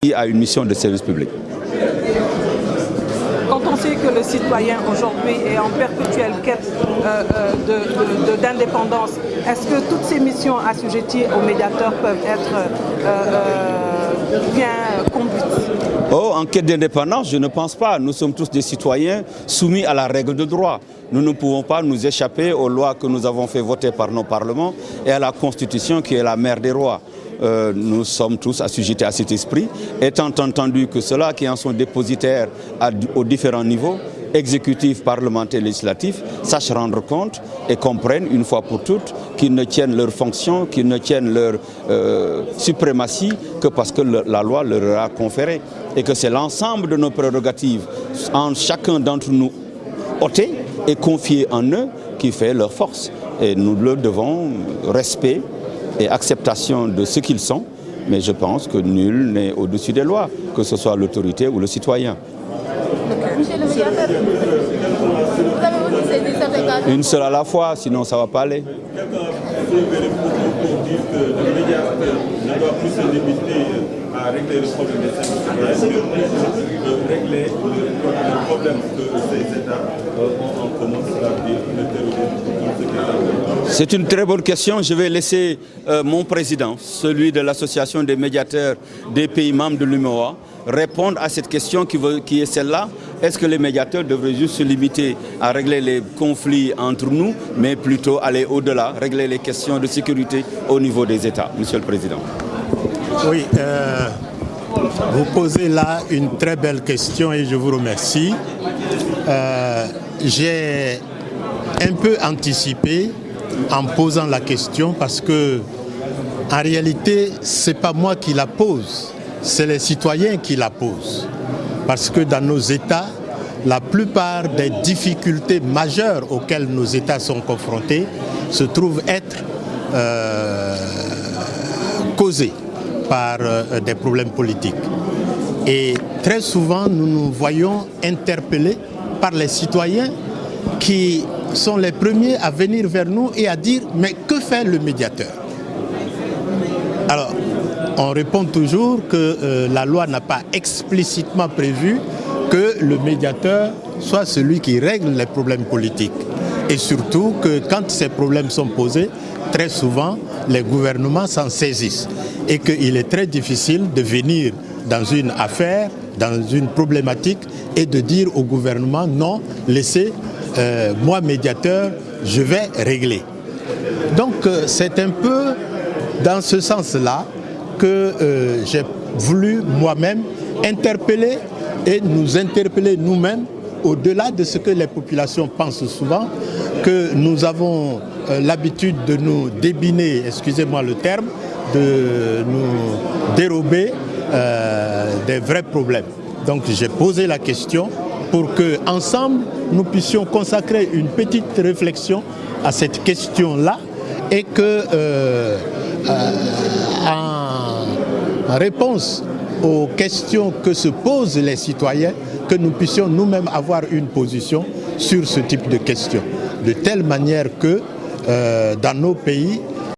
a une mission de service public. Quand on sait que le citoyen aujourd'hui est en perpétuelle quête d'indépendance, est-ce que toutes ces missions assujetties aux médiateurs peuvent être bien conduites? Oh, en quête d'indépendance, je ne pense pas. Nous sommes tous des citoyens soumis à la règle de droit. Nous ne pouvons pas nous échapper aux lois que nous avons fait voter par nos parlements et à la Constitution qui est la mère des rois. Nous sommes tous assujettis à cet esprit, étant entendu que ceux-là qui en sont dépositaires aux différents niveaux, exécutif, parlementaire, législatif, sachent rendre compte et comprennent une fois pour toutes qu'ils ne tiennent leur fonction, qu'ils ne tiennent leur suprématie que parce que la loi leur a conféré et que c'est l'ensemble de nos prérogatives en chacun d'entre nous ôtées et confiées en eux qui fait leur force. Et nous leur devons respect et acceptation de ce qu'ils sont, mais je pense que nul n'est au-dessus des lois, que ce soit l'autorité ou le citoyen. Monsieur le médiateur, vous avez aussi saisi cette occasion? Une seule à la fois, sinon ça ne va pas aller. Quelqu'un pour dire que le médiateur ne doit plus se limiter à régler le problème des services, mais régler le problème que ces États ont en commun, c'est-à-dire le terrorisme. C'est une très bonne question. Je vais laisser mon président, celui de l'association des médiateurs des pays membres de l'UMOA, répondre à cette question qui est celle-là. Est-ce que les médiateurs devraient juste se limiter à régler les conflits entre nous, mais plutôt aller au-delà, régler les questions de sécurité au niveau des États? Monsieur le Président. Oui, vous posez là une très belle question et je vous remercie. J'ai un peu anticipé en posant la question parce que en réalité, ce n'est pas moi qui la pose, c'est les citoyens qui la posent. Parce que dans nos États, la plupart des difficultés majeures auxquelles nos États sont confrontés se trouvent être causées par des problèmes politiques. Et très souvent, nous nous voyons interpellés par les citoyens qui sont les premiers à venir vers nous et à dire « mais que fait le médiateur ?» Alors, on répond toujours que la loi n'a pas explicitement prévu que le médiateur soit celui qui règle les problèmes politiques. Et surtout que quand ces problèmes sont posés, très souvent, les gouvernements s'en saisissent. Et qu'il est très difficile de venir dans une affaire, dans une problématique, et de dire au gouvernement « non, laissez, moi médiateur, je vais régler ». Donc c'est un peu dans ce sens-là que j'ai voulu moi-même interpeller et nous interpeller nous-mêmes au-delà de ce que les populations pensent souvent, que nous avons l'habitude de nous débiner, excusez-moi le terme, de nous dérober des vrais problèmes. Donc j'ai posé la question pour qu'ensemble nous puissions consacrer une petite réflexion à cette question-là et que en réponse aux questions que se posent les citoyens, que nous puissions nous-mêmes avoir une position sur ce type de questions. De telle manière que dans nos pays,